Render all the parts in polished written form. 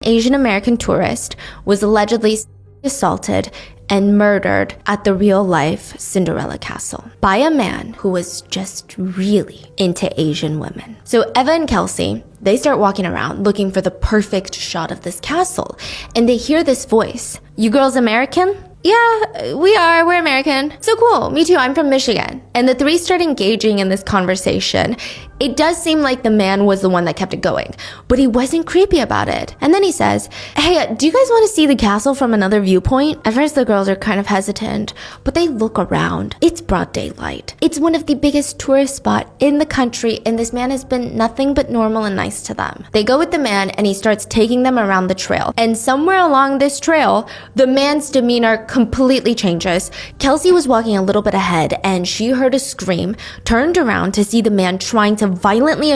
Asian American tourist was allegedly assaulted and murdered at the real-life Cinderella castle by a man who was just really into Asian women. So Eva and Kelsey, they start walking around looking for the perfect shot of this castle, and they hear this voice. "You girls American?" "Yeah, we are. We're American." "So cool. Me too. I'm from Michigan." And the three start engaging in this conversation. It does seem like the man was the one that kept it going, but he wasn't creepy about it. And then he says, "Hey, do you guys want to see the castle from another viewpoint?" At first, the girls are kind of hesitant, but they look around. It's broad daylight. It's one of the biggest tourist spots in the country, and this man has been nothing but normal and nice to them. They go with the man, and he starts taking them around the trail. And somewhere along this trail, the man's demeanor completely changes. Kelsey was walking a little bit ahead, and she heard a scream, turned around to see the man trying to violently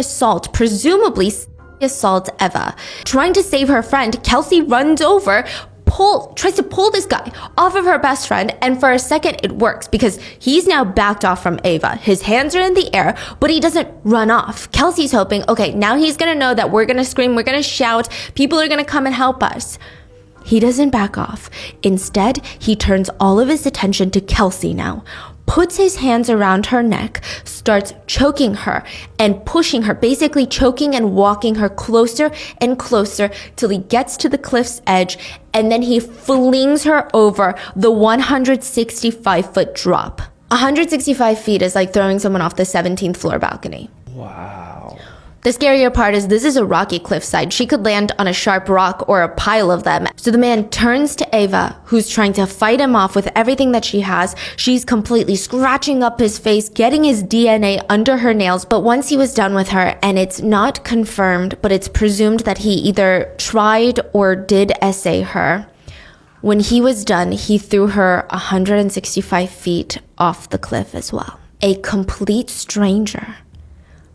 presumably assault Eva. Trying to save her friend, Kelsey runs over, tries to pull this guy off of her best friend, and for a second it works because he's now backed off from Eva. His hands are in the air, but he doesn't run off. Kelsey's hoping, okay, now he's gonna know that we're gonna scream, we're gonna shout, people are gonna come and help us. He doesn't back off. Instead, he turns all of his attention to Kelsey now, puts his hands around her neck, starts choking her and pushing her, basically choking and walking her closer and closer till he gets to the cliff's edge, and then he flings her over the 165-foot drop. 165 feet is like throwing someone off the 17th floor balcony. Wow. The scarier part is this is a rocky cliffside. She could land on a sharp rock or a pile of them. So the man turns to Eva, who's trying to fight him off with everything that she has. She's completely scratching up his face, getting his DNA under her nails. But once he was done with her, and it's not confirmed, but it's presumed that he either tried or did essay her. When he was done, he threw her 165 feet off the cliff as well. A complete stranger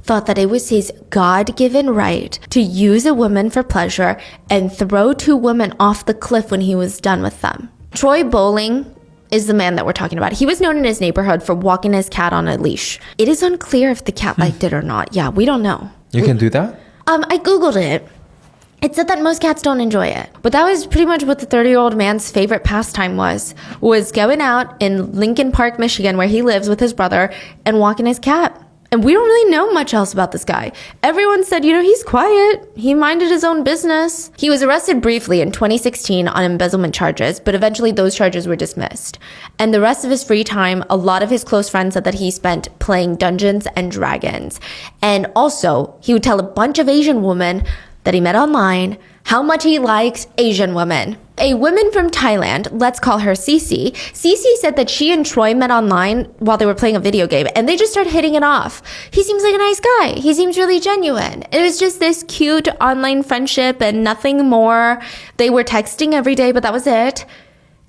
thought that it was his God-given right to use a woman for pleasure and throw two women off the cliff when he was done with them. Troy Bowling is the man that we're talking about. He was known in his neighborhood for walking his cat on a leash. It is unclear if the cat liked it or not. Yeah, we don't know. You can do that? I Googled it. It said that most cats don't enjoy it. But that was pretty much what the 30-year-old man's favorite pastime was going out in Lincoln Park, Michigan, where he lives with his brother, and walking his cat. And we don't really know much else about this guy. Everyone said, he's quiet. He minded his own business. He was arrested briefly in 2016 on embezzlement charges, but eventually those charges were dismissed. And the rest of his free time, a lot of his close friends said that he spent playing Dungeons and Dragons. And also, he would tell a bunch of Asian women that he met online how much he likes Asian women. A woman from Thailand, let's call her Cece. Cece said that she and Troy met online while they were playing a video game, and they just started hitting it off. He seems like a nice guy. He seems really genuine. It was just this cute online friendship and nothing more. They were texting every day, but that was it.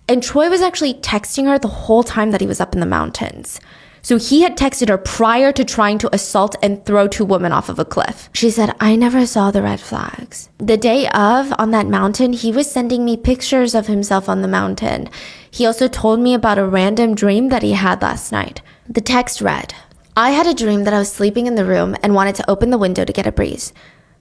And Troy was actually texting her the whole time that he was up in the mountains. So he had texted her prior to trying to assault and throw two women off of a cliff. She said, "I never saw the red flags. The day of, on that mountain, he was sending me pictures of himself on the mountain. He also told me about a random dream that he had last night." The text read, "I had a dream that I was sleeping in the room and wanted to open the window to get a breeze.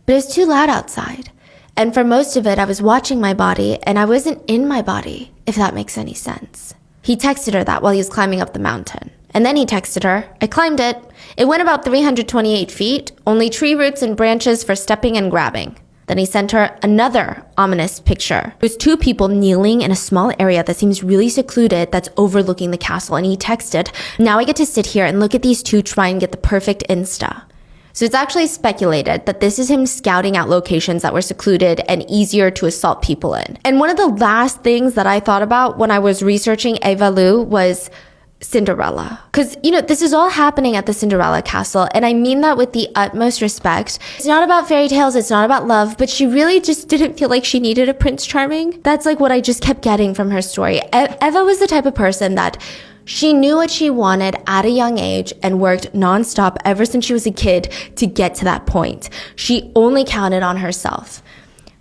But it was too loud outside. And for most of it, I was watching my body and I wasn't in my body, if that makes any sense." He texted her that while he was climbing up the mountain. And then he texted her, "I climbed it. It went about 328 feet, only tree roots and branches for stepping and grabbing." Then he sent her another ominous picture. There's two people kneeling in a small area that seems really secluded that's overlooking the castle. And he texted, "Now I get to sit here and look at these two try and get the perfect Insta." So it's actually speculated that this is him scouting out locations that were secluded and easier to assault people in. And one of the last things that I thought about when I was researching Eva Lou was Cinderella. Because, this is all happening at the Cinderella castle, and I mean that with the utmost respect. It's not about fairy tales, it's not about love, but she really just didn't feel like she needed a Prince Charming. That's like what I just kept getting from her story. Eva was the type of person that she knew what she wanted at a young age and worked nonstop ever since she was a kid to get to that point. She only counted on herself.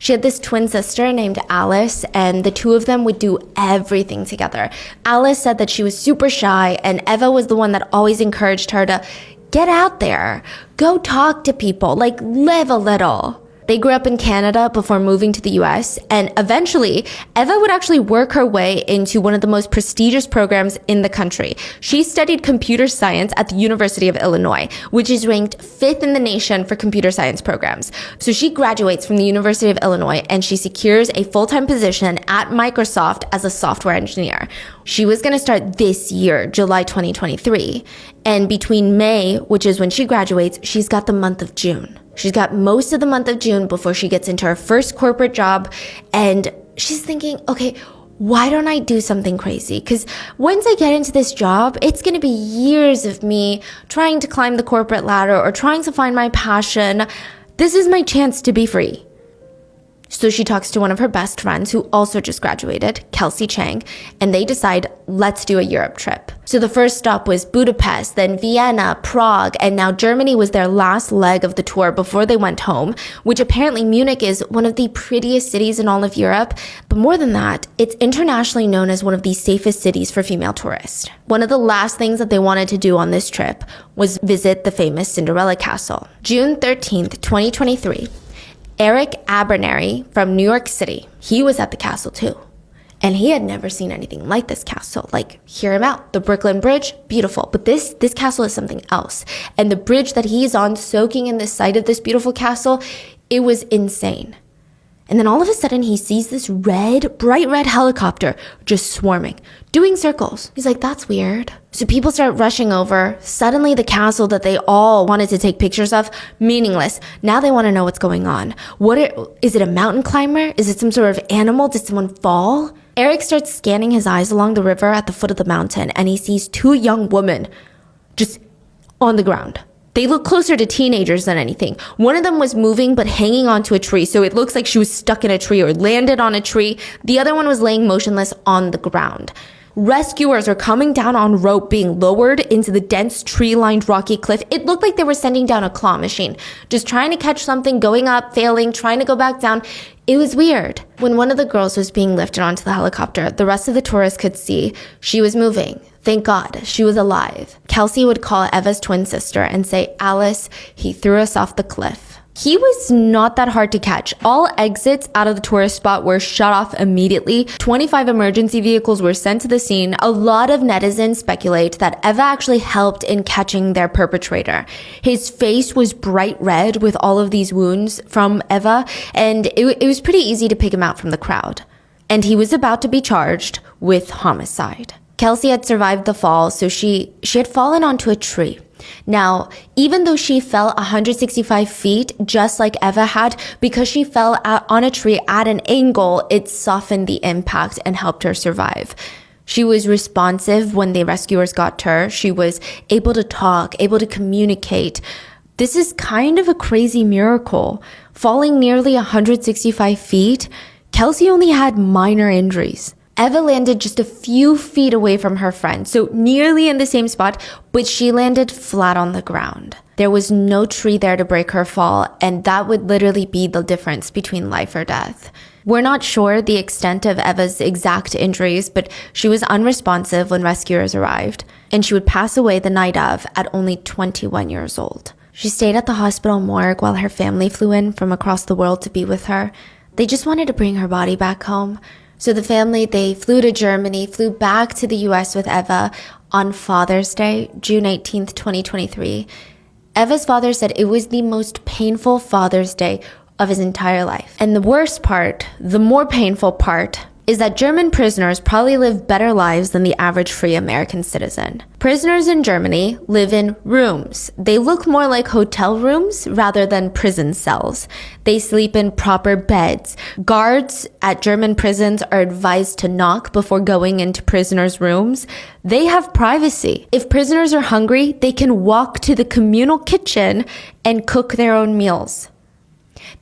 She had this twin sister named Alice, and the two of them would do everything together. Alice said that she was super shy, and Eva was the one that always encouraged her to get out there, go talk to people, live a little. They grew up in Canada before moving to the US, and eventually, Eva would actually work her way into one of the most prestigious programs in the country. She studied computer science at the University of Illinois, which is ranked 5th in the nation for computer science programs. So she graduates from the University of Illinois, and she secures a full-time position at Microsoft as a software engineer. She was going to start this year, July 2023. And between May, which is when she graduates, she's got the month of June. She's got most of the month of June before she gets into her first corporate job. And she's thinking, okay, why don't I do something crazy? Because once I get into this job, it's going to be years of me trying to climb the corporate ladder or trying to find my passion. This is my chance to be free. So she talks to one of her best friends who also just graduated, Kelsey Chang, and they decide, let's do a Europe trip. So the first stop was Budapest, then Vienna, Prague, and now Germany was their last leg of the tour before they went home, which apparently Munich is one of the prettiest cities in all of Europe. But more than that, it's internationally known as one of the safest cities for female tourists. One of the last things that they wanted to do on this trip was visit the famous Cinderella Castle. June 13th, 2023. Eric Abernary from New York City, he was at the castle too. And he had never seen anything like this castle. Like, hear him out. The Brooklyn Bridge, beautiful. But this castle is something else. And the bridge that he's on, soaking in the sight of this beautiful castle, it was insane. And then all of a sudden, he sees this bright red helicopter just swarming, doing circles. He's like, that's weird. So people start rushing over. Suddenly, the castle that they all wanted to take pictures of, meaningless. Now they want to know what's going on. Is it a mountain climber? Is it some sort of animal? Did someone fall? Eric starts scanning his eyes along the river at the foot of the mountain, and he sees 2 young women just on the ground. They look closer to teenagers than anything. One of them was moving but hanging onto a tree, so it looks like she was stuck in a tree or landed on a tree. The other one was laying motionless on the ground. Rescuers are coming down on rope, being lowered into the dense tree-lined rocky cliff. It looked like they were sending down a claw machine, just trying to catch something, going up, failing, trying to go back down. It was weird. When one of the girls was being lifted onto the helicopter, the rest of the tourists could see she was moving. Thank God, she was alive. Kelsey would call Eva's twin sister and say, Alice, he threw us off the cliff. He was not that hard to catch. All exits out of the tourist spot were shut off immediately. 25 emergency vehicles were sent to the scene. A lot of netizens speculate that Eva actually helped in catching their perpetrator. His face was bright red with all of these wounds from Eva, and it was pretty easy to pick him out from the crowd. And he was about to be charged with homicide. Kelsey had survived the fall, so she had fallen onto a tree. Now, even though she fell 165 feet, just like Eva had, because she fell on a tree at an angle, it softened the impact and helped her survive. She was responsive when the rescuers got to her. She was able to talk, able to communicate. This is kind of a crazy miracle. Falling nearly 165 feet, Kelsey only had minor injuries. Eva landed just a few feet away from her friend, so nearly in the same spot, but she landed flat on the ground. There was no tree there to break her fall, and that would literally be the difference between life or death. We're not sure the extent of Eva's exact injuries, but she was unresponsive when rescuers arrived, and she would pass away the night of at only 21 years old. She stayed at the hospital morgue while her family flew in from across the world to be with her. They just wanted to bring her body back home. So the family, they flew to Germany, flew back to the US with Eva on Father's Day, June 18th, 2023. Eva's father said it was the most painful Father's Day of his entire life. And the worst part, the more painful part, is that German prisoners probably live better lives than the average free American citizen. Prisoners in Germany live in rooms. They look more like hotel rooms rather than prison cells. They sleep in proper beds. Guards at German prisons are advised to knock before going into prisoners' rooms. They have privacy. If prisoners are hungry, they can walk to the communal kitchen and cook their own meals.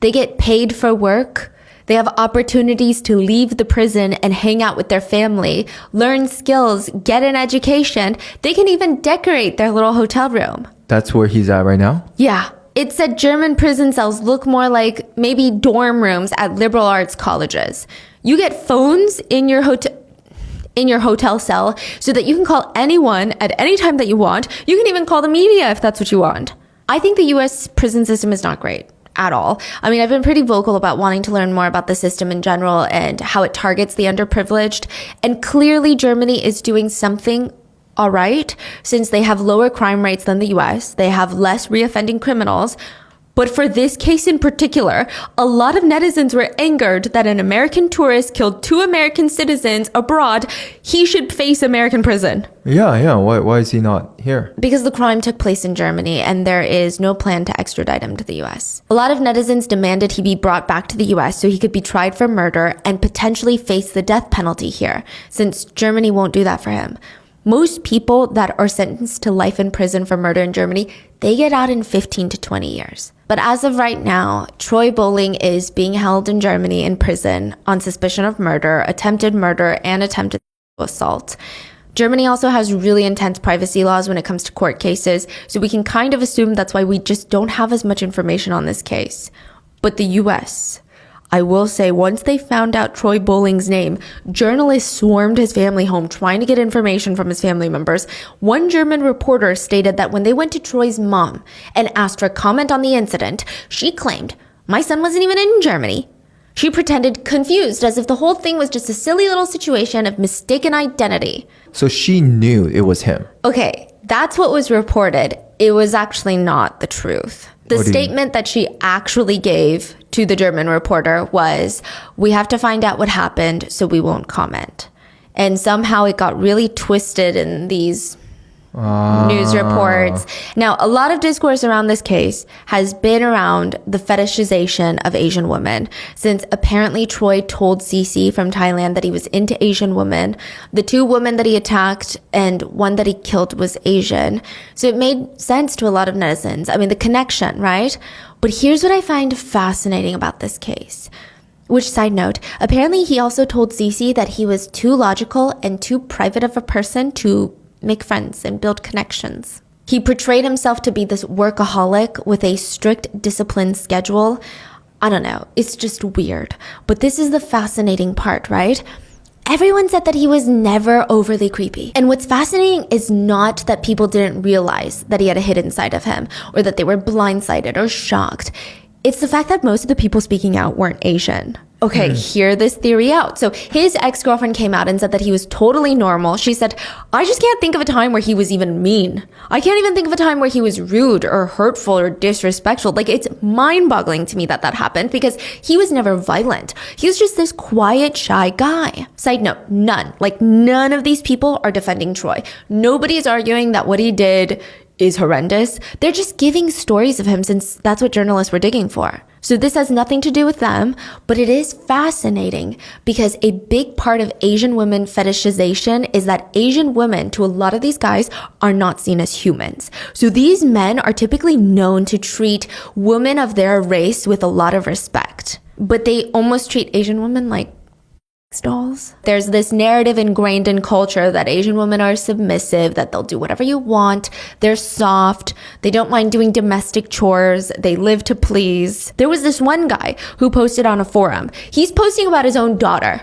They get paid for work. They have opportunities to leave the prison and hang out with their family, learn skills, get an education. They can even decorate their little hotel room. That's where he's at right now? Yeah. It said German prison cells look more like maybe dorm rooms at liberal arts colleges. You get phones in your hotel cell so that you can call anyone at any time that you want. You can even call the media if that's what you want. I think the US prison system is not great. at all. I mean, I've been pretty vocal about wanting to learn more about the system in general and how it targets the underprivileged. And clearly Germany is doing something all right, since they have lower crime rates than the US. They have less reoffending criminals. But for this case in particular, a lot of netizens were angered that an American tourist killed 2 American citizens abroad. He should face American prison. Yeah. Why is he not here? Because the crime took place in Germany and there is no plan to extradite him to the US. A lot of netizens demanded he be brought back to the US so he could be tried for murder and potentially face the death penalty here, since Germany won't do that for him. Most people that are sentenced to life in prison for murder in Germany, they get out in 15 to 20 years. But as of right now, Troy Bowling is being held in Germany in prison on suspicion of murder, attempted murder, and attempted assault. Germany also has really intense privacy laws when it comes to court cases, so we can kind of assume that's why we just don't have as much information on this case. But the US, I will say, once they found out Troy Bowling's name, journalists swarmed his family home trying to get information from his family members. One German reporter stated that when they went to Troy's mom and asked for comment on the incident, she claimed, "My son wasn't even in Germany." She pretended confused, as if the whole thing was just a silly little situation of mistaken identity. So she knew it was him. Okay, that's what was reported. It was actually not the truth. The statement that she actually gave to the German reporter was, "We have to find out what happened, so we won't comment." And somehow it got really twisted in these news reports. Now, a lot of discourse around this case has been around the fetishization of Asian women, since apparently Troy told Cece from Thailand that he was into Asian women. The 2 women that he attacked and one that he killed was Asian. So it made sense to a lot of netizens. I mean, the connection, right? But here's what I find fascinating about this case. Which, side note, apparently he also told Cece that he was too logical and too private of a person to make friends and build connections. He portrayed himself to be this workaholic with a strict disciplined schedule. I don't know, it's just weird. But this is the fascinating part, right? Everyone said that he was never overly creepy. And what's fascinating is not that people didn't realize that he had a hidden side of him, or that they were blindsided or shocked. It's the fact that most of the people speaking out weren't Asian. Okay, hear this theory out. So his ex-girlfriend came out and said that he was totally normal. She said, "I just can't think of a time where he was even mean. I can't even think of a time where he was rude or hurtful or disrespectful." Like, it's mind-boggling to me that that happened, because he was never violent. He was just this quiet, shy guy. Side note, none of these people are defending Troy. Nobody is arguing that what he did is horrendous. They're just giving stories of him, since that's what journalists were digging for. So this has nothing to do with them, but it is fascinating because a big part of Asian women fetishization is that Asian women, to a lot of these guys, are not seen as humans. So these men are typically known to treat women of their race with a lot of respect, but they almost treat Asian women like dolls. There's this narrative ingrained in culture that Asian women are submissive, that they'll do whatever you want, they're soft, they don't mind doing domestic chores, they live to please. There was this one guy who posted on a forum. He's posting about his own daughter.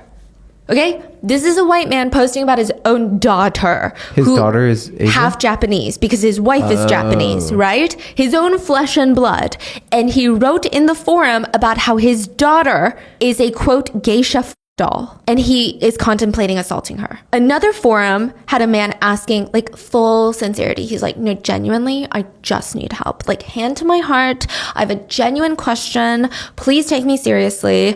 Okay? This is a white man posting about his own daughter. His daughter is Asian? Half Japanese, because his wife is Japanese, right? His own flesh and blood. And he wrote in the forum about how his daughter is a, quote, geisha doll, and he is contemplating assaulting her. Another forum had a man asking, like, full sincerity. He's like, "No, genuinely, I just need help. Like, hand to my heart. I have a genuine question. Please take me seriously.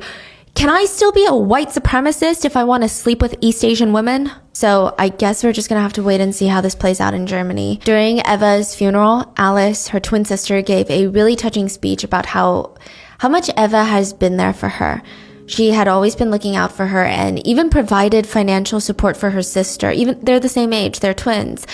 Can I still be a white supremacist if I want to sleep with East Asian women?" So I guess we're just gonna have to wait and see how this plays out in Germany. During Eva's funeral, Alice, her twin sister, gave a really touching speech about how much Eva has been there for her. She had always been looking out for her and even provided financial support for her sister. Even they're the same age, they're twins.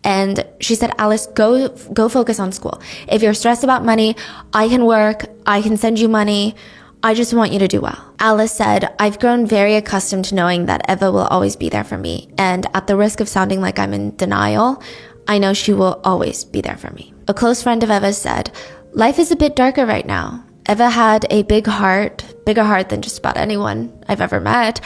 And she said, "Alice, go focus on school. If you're stressed about money, I can work, I can send you money. I just want you to do well." Alice said, "I've grown very accustomed to knowing that Eva will always be there for me. And at the risk of sounding like I'm in denial, I know she will always be there for me." A close friend of Eva's said, "Life is a bit darker right now. Eva had a bigger heart than just about anyone I've ever met,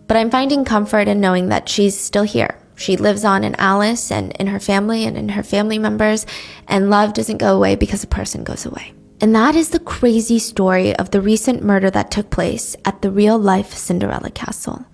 but I'm finding comfort in knowing that she's still here. She lives on in Alice and in her family and in her family members, and love doesn't go away because a person goes away." And that is the crazy story of the recent murder that took place at the real-life Cinderella Castle.